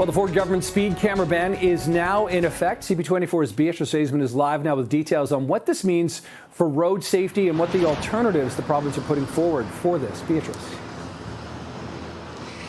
Well, the Ford government speed camera ban is now in effect. CP24's Beatrice Aisman is live now with details on what this means for road safety and what the alternatives the province are putting forward for this. Beatrice.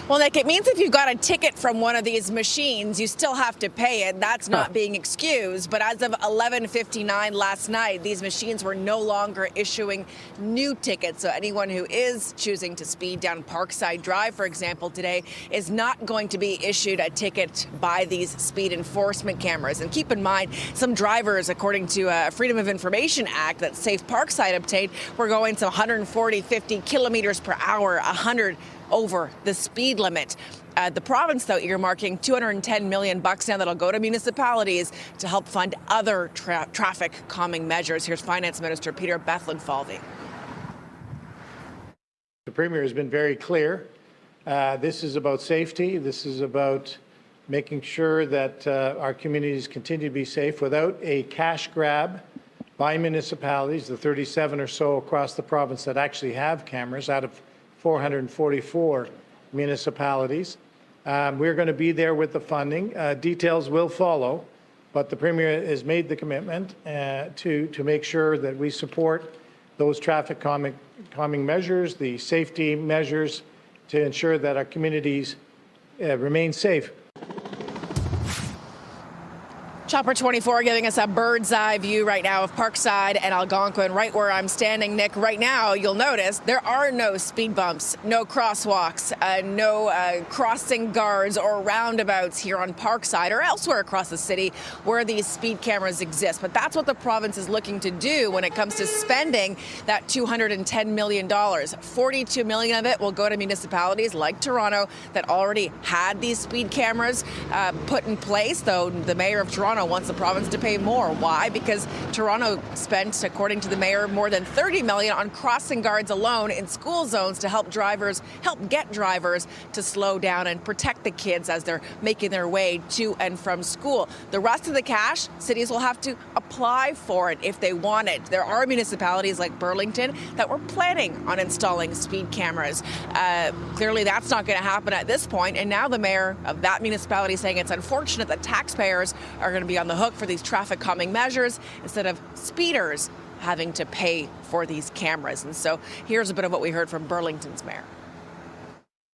Well, Nick, it means if you've got a ticket from one of these machines, you still have to pay it. That's not being excused. But as of 11:59 last night, these machines were no longer issuing new tickets. So anyone who is choosing to speed down Parkside Drive, for example, today is not going to be issued a ticket by these speed enforcement cameras. And keep in mind, some drivers, according to a Freedom of Information Act that Safe Parkside obtained, were going to 140, 50 kilometers per hour, 100 over the speed limit. The province, though, earmarking $210 million now that'll go to municipalities to help fund other traffic calming measures. Here's Finance Minister Peter Bethlenfalvy. The Premier has been very clear. This is about safety. This is about making sure that our communities continue to be safe without a cash grab by municipalities, the 37 or so across the province that actually have cameras out of 444 municipalities. We're going to be there with the funding. Details will follow, but the Premier has made the commitment to make sure that we support those traffic calming measures, the safety measures to ensure that our communities remain safe. Chopper 24 giving us a bird's eye view right now of Parkside and Algonquin. Right where I'm standing, Nick, right now, you'll notice there are no speed bumps, no crosswalks, no crossing guards or roundabouts here on Parkside or elsewhere across the city where these speed cameras exist. But that's what the province is looking to do when it comes to spending that $210 million. $42 million of it will go to municipalities like Toronto that already had these speed cameras put in place, though the mayor of Toronto wants the province to pay more. Why? Because Toronto spent, according to the mayor, more than $30 million on crossing guards alone in school zones to help get drivers to slow down and protect the kids as they're making their way to and from school. The rest of the cash, cities will have to apply for it if they want it. There are municipalities like Burlington that were planning on installing speed cameras. Clearly, that's not going to happen at this point. And now the mayor of that municipality is saying it's unfortunate that taxpayers are going to be on the hook for these traffic calming measures instead of speeders having to pay for these cameras. And so here's a bit of what we heard from Burlington's mayor.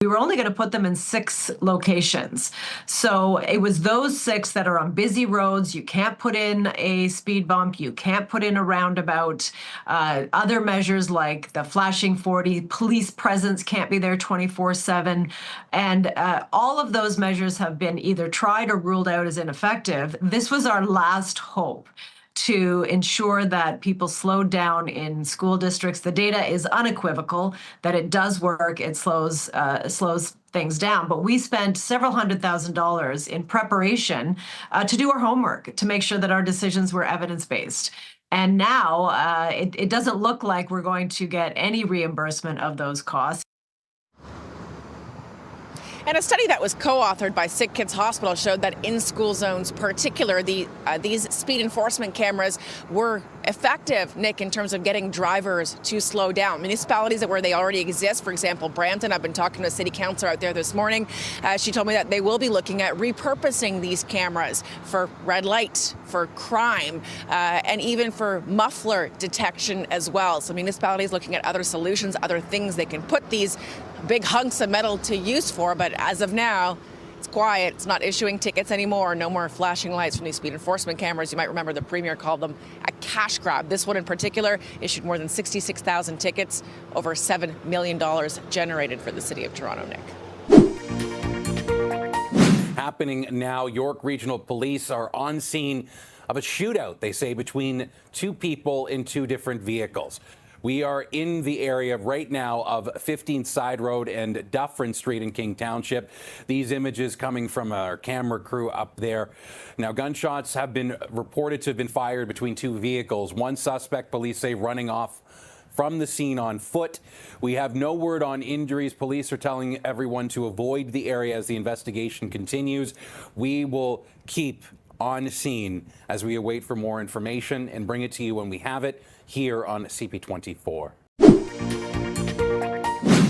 We were only going to put them in 6 locations. So it was those 6 that are on busy roads. You can't put in a speed bump. You can't put in a roundabout. Other measures like the flashing 40, police presence can't be there 24/7. And all of those measures have been either tried or ruled out as ineffective. This was our last hope to ensure that people slowed down in school districts. The data is unequivocal that it does work. It slows things down. But we spent several $100,000 in preparation to do our homework, to make sure that our decisions were evidence-based. And now it doesn't look like we're going to get any reimbursement of those costs. And a study that was co-authored by Sick Kids Hospital showed that in school zones, particularly these speed enforcement cameras were effective, Nick, in terms of getting drivers to slow down. Municipalities where they already exist, for example, Brampton, I've been talking to a city councilor out there this morning. She told me that they will be looking at repurposing these cameras for red light, for crime, and even for muffler detection as well. So municipalities looking at other solutions, other things they can put these big hunks of metal to use for, but as of now, it's quiet. It's not issuing tickets anymore. No more flashing lights from these speed enforcement cameras. You might remember the Premier called them a cash grab. This one in particular issued more than 66,000 tickets, over $7 million generated for the city of Toronto, Nick. Happening now, York Regional Police are on scene of a shootout, they say, between 2 people in 2 different vehicles. We are in the area right now of 15th Side Road and Dufferin Street in King Township. These images coming from our camera crew up there. Now, gunshots have been reported to have been fired between 2 vehicles. One suspect, police say, running off from the scene on foot. We have no word on injuries. Police are telling everyone to avoid the area as the investigation continues. We will keep on scene as we await for more information and bring it to you when we have it here on CP24. Well,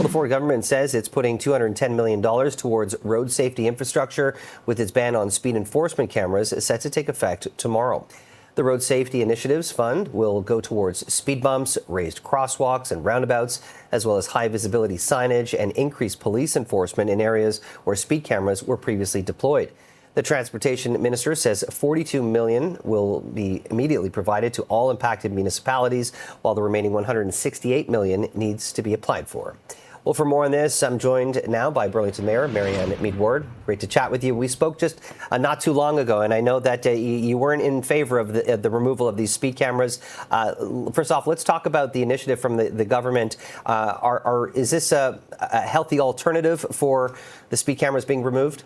the CP24 government says it's putting $210 million towards road safety infrastructure, with its ban on speed enforcement cameras set to take effect tomorrow. The Road Safety Initiatives Fund will go towards speed bumps, raised crosswalks and roundabouts, as well as high visibility signage and increased police enforcement in areas where speed cameras were previously deployed. The transportation minister says $42 million will be immediately provided to all impacted municipalities, while the remaining $168 million needs to be applied for. Well, for more on this, I'm joined now by Burlington Mayor Marianne Mead-Ward. Great to chat with you. We spoke just not too long ago, and I know that you weren't in favor of the removal of these speed cameras. First off, let's talk about the initiative from the government. Is this a healthy alternative for the speed cameras being removed?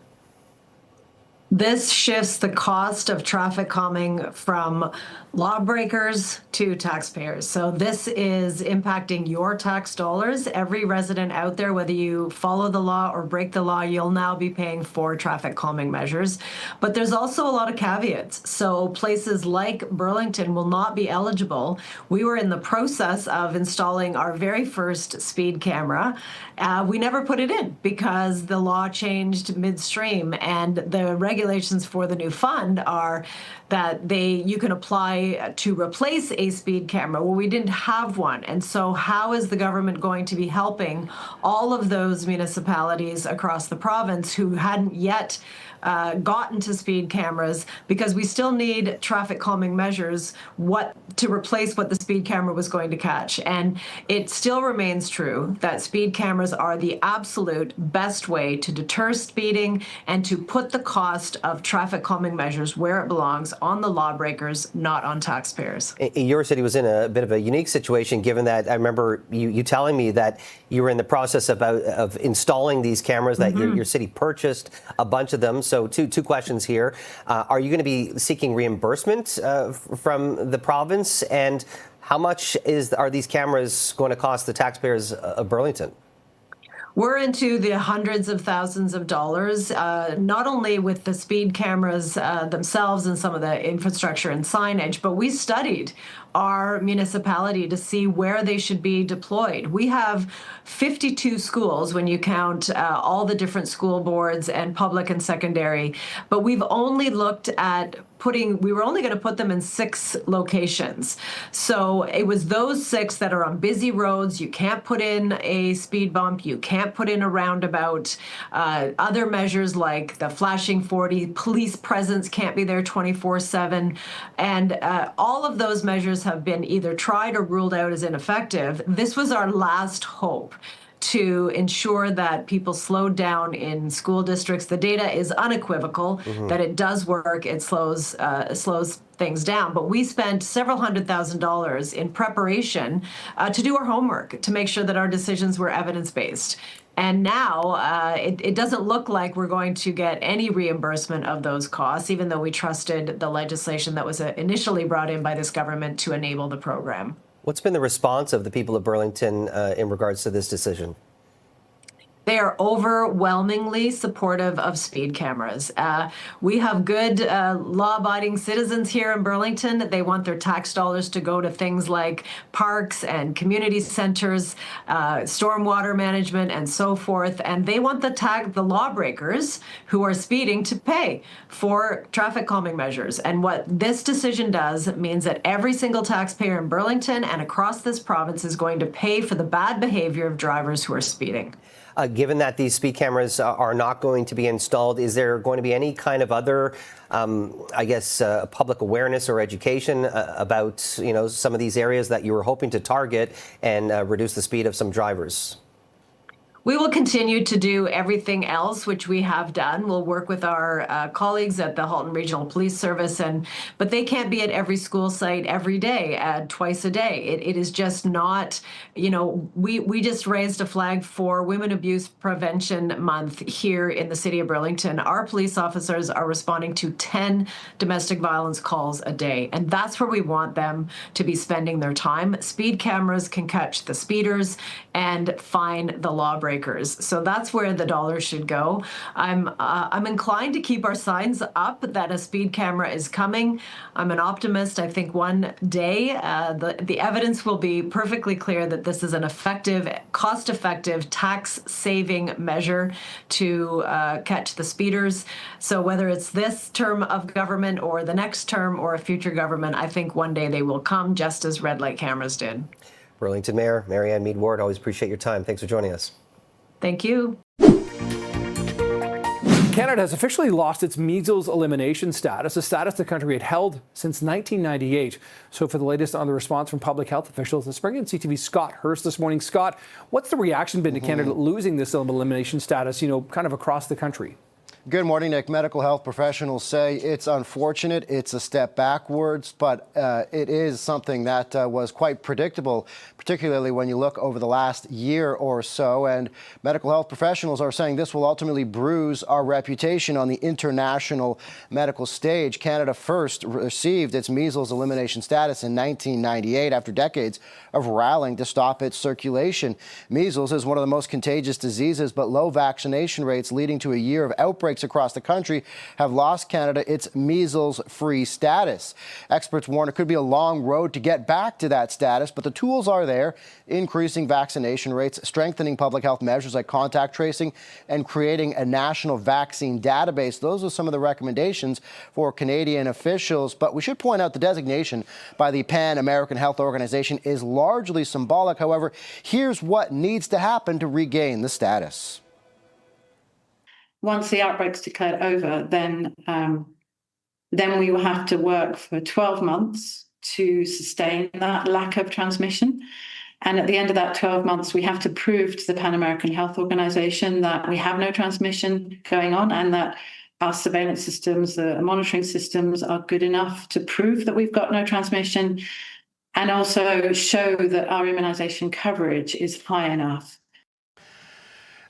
This shifts the cost of traffic calming from lawbreakers to taxpayers. So this is impacting your tax dollars. Every resident out there, whether you follow the law or break the law, you'll now be paying for traffic calming measures. But there's also a lot of caveats. So places like Burlington will not be eligible. We were in the process of installing our very first speed camera. We never put it in because the law changed midstream, and the regulations for the new fund are that you can apply to replace a speed camera. Well, we didn't have one. And so how is the government going to be helping all of those municipalities across the province who hadn't yet gotten to speed cameras, because we still need traffic calming measures to replace what the speed camera was going to catch. And it still remains true that speed cameras are the absolute best way to deter speeding and to put the cost of traffic calming measures where it belongs, on the lawbreakers, not on taxpayers. Your city was in a bit of a unique situation, given that I remember you telling me that you were in the process of installing these cameras, that your city purchased a bunch of them. So two questions here. Are you going to be seeking reimbursement from the province? And how much are these cameras going to cost the taxpayers of Burlington? We're into the hundreds of thousands of dollars, not only with the speed cameras themselves and some of the infrastructure and signage, but we studied our municipality to see where they should be deployed. We have 52 schools when you count all the different school boards and public and secondary, but we've only looked at we were only going to put them in 6 locations. So it was those 6 that are on busy roads. You can't put in a speed bump. You can't put in a roundabout. Other measures like the flashing 40, police presence can't be there 24/7. And all of those measures have been either tried or ruled out as ineffective. This was our last hope to ensure that people slowed down in school districts. The data is unequivocal that it does work. It slows things down. But we spent several $100,000 in preparation to do our homework, to make sure that our decisions were evidence-based. And now it doesn't look like we're going to get any reimbursement of those costs, even though we trusted the legislation that was initially brought in by this government to enable the program. What's been the response of the people of Burlington in regards to this decision? They are overwhelmingly supportive of speed cameras. We have good law-abiding citizens here in Burlington. They want their tax dollars to go to things like parks and community centers, stormwater management, and so forth. And they want the lawbreakers who are speeding to pay for traffic calming measures. And what this decision does means that every single taxpayer in Burlington and across this province is going to pay for the bad behavior of drivers who are speeding. Given that these speed cameras are not going to be installed, is there going to be any kind of other, public awareness or education about, some of these areas that you were hoping to target and reduce the speed of some drivers? We will continue to do everything else, which we have done. We'll work with our colleagues at the Halton Regional Police Service, but they can't be at every school site every day, twice a day. It is just not, we just raised a flag for Women Abuse Prevention Month here in the city of Burlington. Our police officers are responding to 10 domestic violence calls a day, and that's where we want them to be spending their time. Speed cameras can catch the speeders and fine the lawbreakers. breakers. So that's where the dollars should go. I'm inclined to keep our signs up that a speed camera is coming. I'm an optimist. I think one day the evidence will be perfectly clear that this is an effective, cost-effective, tax-saving measure to catch the speeders. So whether it's this term of government or the next term or a future government, I think one day they will come, just as red light cameras did. Burlington Mayor Marianne Mead Ward, always appreciate your time. Thanks for joining us. Thank you. Canada has officially lost its measles elimination status, a status the country had held since 1998. So for the latest on the response from public health officials, let's bring in CTV's Scott Hurst this morning. Scott, what's the reaction been to Canada losing this elimination status, kind of across the country? Good morning, Nick. Medical health professionals say it's unfortunate. It's a step backwards, but it is something that was quite predictable, particularly when you look over the last year or so. And medical health professionals are saying this will ultimately bruise our reputation on the international medical stage. Canada first received its measles elimination status in 1998 after decades of rallying to stop its circulation. Measles is one of the most contagious diseases, but low vaccination rates leading to a year of outbreaks across the country have lost Canada its measles-free status. Experts warn it could be a long road to get back to that status, but the tools are there: increasing vaccination rates, strengthening public health measures like contact tracing, and creating a national vaccine database. Those are some of the recommendations for Canadian officials. But we should point out the designation by the Pan American Health Organization is largely symbolic. However, here's what needs to happen to regain the status. Once the outbreak's declared over, then we will have to work for 12 months to sustain that lack of transmission. And at the end of that 12 months, we have to prove to the Pan American Health Organization that we have no transmission going on and that our surveillance systems, the monitoring systems are good enough to prove that we've got no transmission, and also show that our immunization coverage is high enough.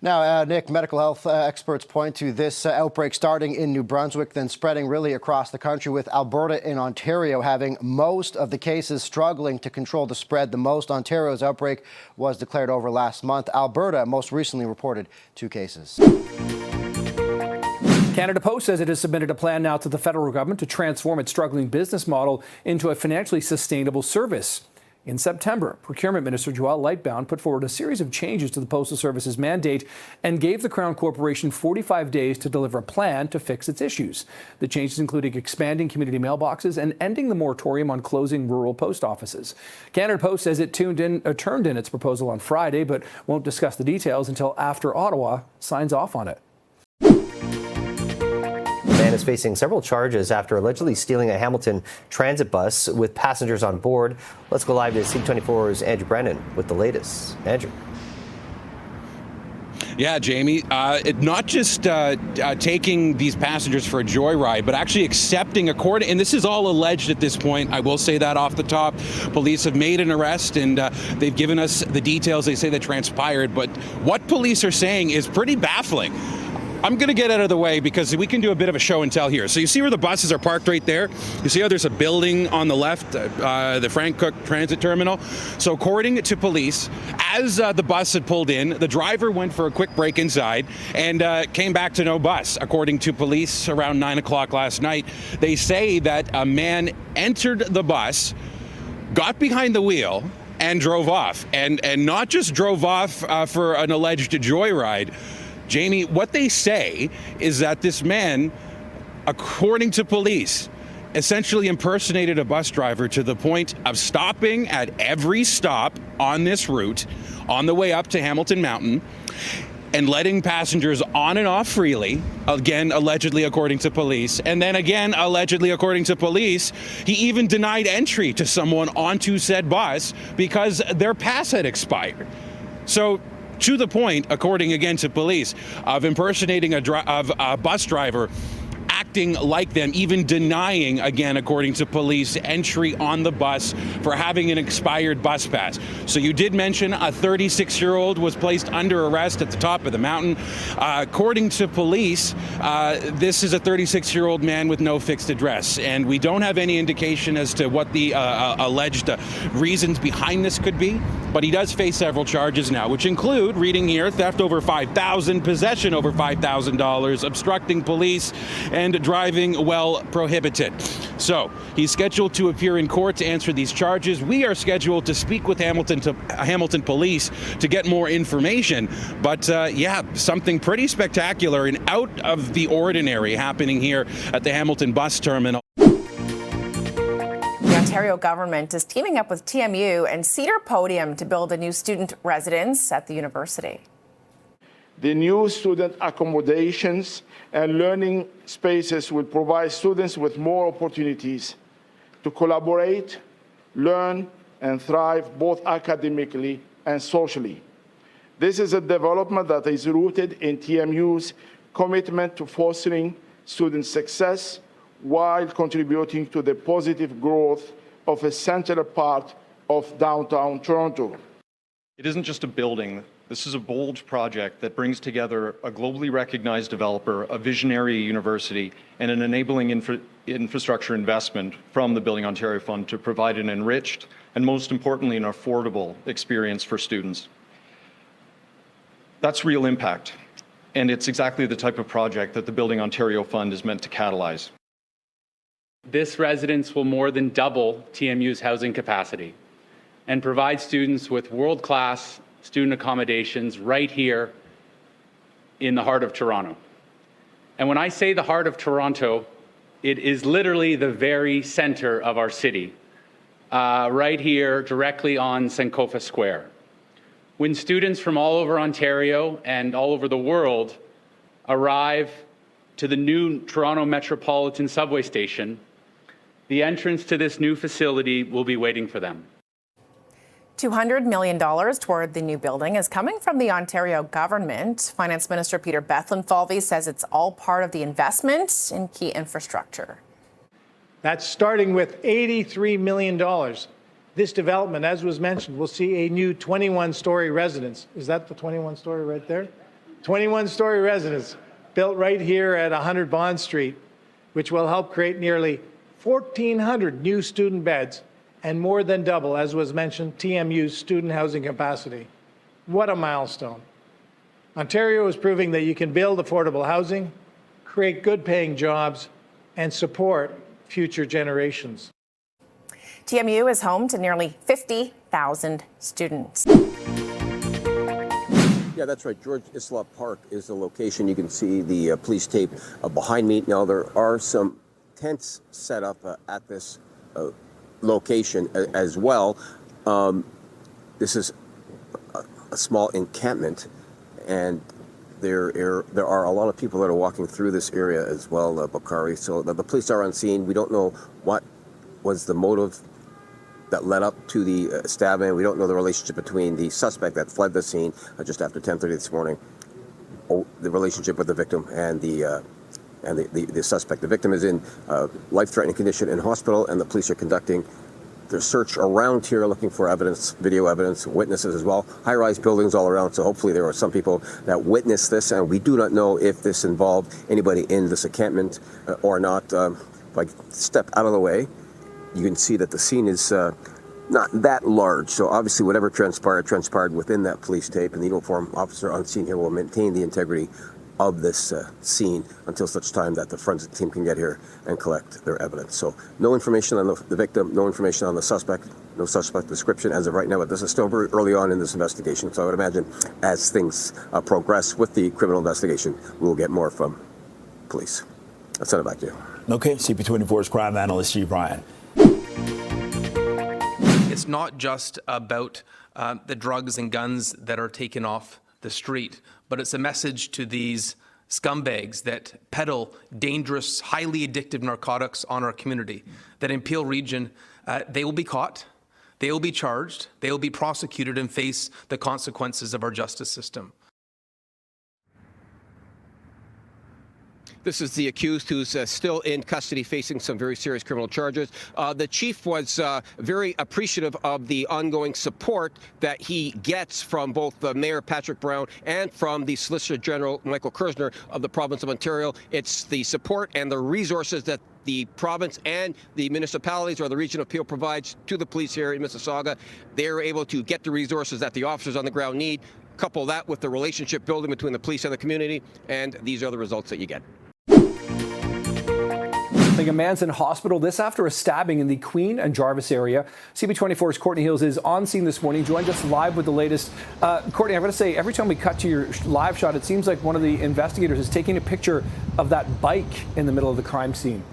Now, Nick, medical health experts point to this outbreak starting in New Brunswick, then spreading really across the country, with Alberta and Ontario having most of the cases, struggling to control the spread the most. Ontario's outbreak was declared over last month. Alberta most recently reported 2 cases. Canada Post says it has submitted a plan now to the federal government to transform its struggling business model into a financially sustainable service. In September, Procurement Minister Joël Lightbound put forward a series of changes to the Postal Service's mandate and gave the Crown Corporation 45 days to deliver a plan to fix its issues. The changes including expanding community mailboxes and ending the moratorium on closing rural post offices. Canada Post says it turned in its proposal on Friday, but won't discuss the details until after Ottawa signs off on it. The man is facing several charges after allegedly stealing a Hamilton transit bus with passengers on board. Let's go live to CP24's Andrew Brennan with the latest. Andrew. Yeah, Jamie, not just taking these passengers for a joyride, but actually accepting and this is all alleged at this point, I will say that off the top. Police have made an arrest and they've given us the details they say that transpired, but what police are saying is pretty baffling. I'm going to get out of the way because we can do a bit of a show and tell here. So you see where the buses are parked right there? You see how there's a building on the left, the Frank Cook Transit Terminal? So according to police, as the bus had pulled in, the driver went for a quick break inside and came back to no bus. According to police, around 9 o'clock last night, they say that a man entered the bus, got behind the wheel, and drove off. And not just drove off for an alleged joyride. Jamie, what they say is that this man, according to police, essentially impersonated a bus driver to the point of stopping at every stop on this route on the way up to Hamilton Mountain and letting passengers on and off freely, again, allegedly according to police. And then again, allegedly according to police, he even denied entry to someone onto said bus because their pass had expired. So, to the point, according again to police, of impersonating a bus driver, acting like them, even denying, again, according to police, entry on the bus for having an expired bus pass. So you did mention a 36-year-old was placed under arrest at the top of the mountain. According to police, this is a 36-year-old man with no fixed address, and we don't have any indication as to what the alleged reasons behind this could be, but he does face several charges now, which include, reading here, theft over $5,000, possession over $5,000, obstructing police, and driving while prohibited. So he's scheduled to appear in court to answer these charges. We are scheduled to speak with Hamilton Police to get more information. But yeah, something pretty spectacular and out of the ordinary happening here at the Hamilton bus terminal. The Ontario government is teaming up with TMU and Cedar Podium to build a new student residence at the university. The new student accommodations and learning spaces will provide students with more opportunities to collaborate, learn, and thrive both academically and socially. This is a development that is rooted in TMU's commitment to fostering student success while contributing to the positive growth of a central part of downtown Toronto. It isn't just a building. This is a bold project that brings together a globally recognized developer, a visionary university, and an enabling infrastructure investment from the Building Ontario Fund to provide an enriched and, most importantly, an affordable experience for students. That's real impact, and it's exactly the type of project that the Building Ontario Fund is meant to catalyze. This residence will more than double TMU's housing capacity and provide students with world-class student accommodations right here in the heart of Toronto. And when I say the heart of Toronto, it is literally the very center of our city, right here directly on Sankofa Square. When students from all over Ontario and all over the world arrive to the new Toronto Metropolitan subway station, the entrance to this new facility will be waiting for them. $200 million toward the new building is coming from the Ontario government. Finance Minister Peter Bethlenfalvy says it's all part of the investment in key infrastructure. That's starting with $83 million. This development, as was mentioned, will see a new 21-story residence. Is that the 21-story right there? 21-story residence built right here at 100 Bond Street, which will help create nearly 1,400 new student beds and more than double, as was mentioned, TMU's student housing capacity. What a milestone. Ontario is proving that you can build affordable housing, create good-paying jobs, and support future generations. TMU is home to nearly 50,000 students. Yeah, that's right. George Islop Park is the location. You can see the police tape behind me. Now, there are some tents set up at this location as well. This is a small encampment, and there are a lot of people that are walking through this area as well, Bakari. So the police are on scene. We don't know what was the motive that led up to the stabbing. We don't know the relationship between the suspect that fled the scene just after 10:30 this morning, or the relationship with the victim and the suspect. The victim is in life-threatening condition in hospital, and the police are conducting their search around here, looking for evidence, video evidence, witnesses as well. High-rise buildings all around, so hopefully there are some people that witnessed this, and we do not know if this involved anybody in this encampment or not. If I step out of the way, you can see that the scene is not that large. So obviously whatever transpired within that police tape, and the uniform officer on scene here will maintain the integrity of this scene until such time that the forensic team can get here and collect their evidence. So no information on the victim, no information on the suspect, no suspect description as of right now, but this is still very early on in this investigation. So I would imagine as things progress with the criminal investigation, we'll get more from police. I'll send it back to you. Okay, CP24's crime analyst, Steve Ryan. It's not just about the drugs and guns that are taken off the street, but it's a message to these scumbags that peddle dangerous, highly addictive narcotics on our community, that in Peel Region, they will be caught, they will be charged, they will be prosecuted and face the consequences of our justice system. This is the accused who's still in custody facing some very serious criminal charges. The chief was very appreciative of the ongoing support that he gets from both Mayor Patrick Brown and from the Solicitor General Michael Kersner of the province of Ontario. It's the support and the resources that the province and the municipalities or the region of Peel provides to the police here in Mississauga. They're able to get the resources that the officers on the ground need, couple that with the relationship building between the police and the community, and these are the results that you get. A man's in hospital, this after a stabbing in the Queen and Jarvis area. CP24's Courtney Hills is on scene this morning, joined us live with the latest. Courtney, I've got to say, every time we cut to your live shot, it seems like one of the investigators is taking a picture of that bike in the middle of the crime scene.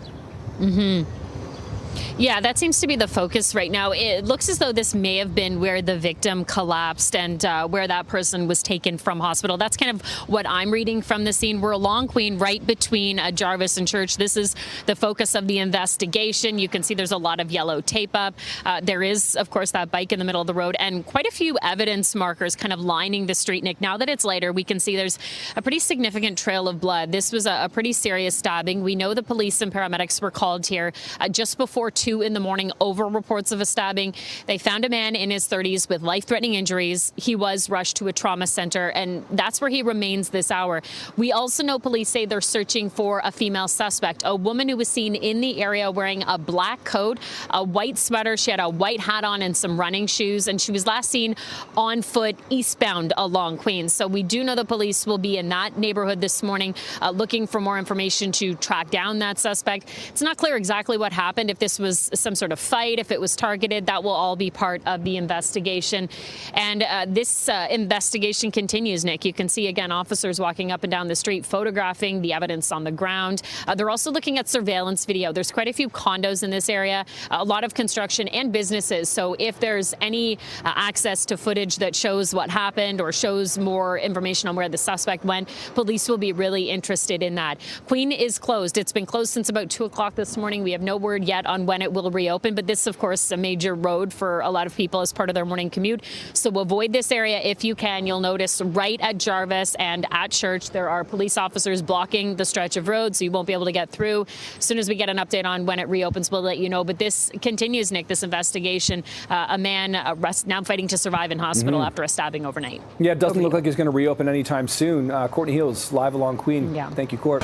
Yeah, that seems to be the focus right now. It looks as though this may have been where the victim collapsed and where that person was taken from hospital. That's kind of what I'm reading from the scene. We're along Queen, right between Jarvis and Church. This is the focus of the investigation. You can see there's a lot of yellow tape up. There is, of course, that bike in the middle of the road and quite a few evidence markers kind of lining the street, Nick. Now that it's later, we can see there's a pretty significant trail of blood. This was a pretty serious stabbing. We know the police and paramedics were called here just before 2 in the morning over reports of a stabbing. They found a man in his 30s with life-threatening injuries. He was rushed to a trauma center, and that's where he remains this hour. We also know police say they're searching for a female suspect, a woman who was seen in the area wearing a black coat, a white sweater. She had a white hat on and some running shoes, and she was last seen on foot eastbound along Queens. So we do know the police will be in that neighborhood this morning looking for more information to track down that suspect. It's not clear exactly what happened, if this was some sort of fight, if it was targeted. That will all be part of the investigation. And this investigation continues, Nick. You can see, again, officers walking up and down the street photographing the evidence on the ground. They're also looking at surveillance video. There's quite a few condos in this area, a lot of construction and businesses. So if there's any access to footage that shows what happened or shows more information on where the suspect went, police will be really interested in that. Queen is closed. It's been closed since about 2 o'clock this morning. We have no word yet on when it will reopen, but this, of course, is a major road for a lot of people as part of their morning commute. So avoid this area if you can. You'll notice right at Jarvis and at Church, there are police officers blocking the stretch of road, so you won't be able to get through. As soon as we get an update on when it reopens, we'll let you know. But this continues, Nick, this investigation. A man now fighting to survive in hospital after a stabbing overnight. Yeah, it doesn't look like it's going to reopen anytime soon. Courtney Hills, live along Queen. Yeah. Thank you, Court.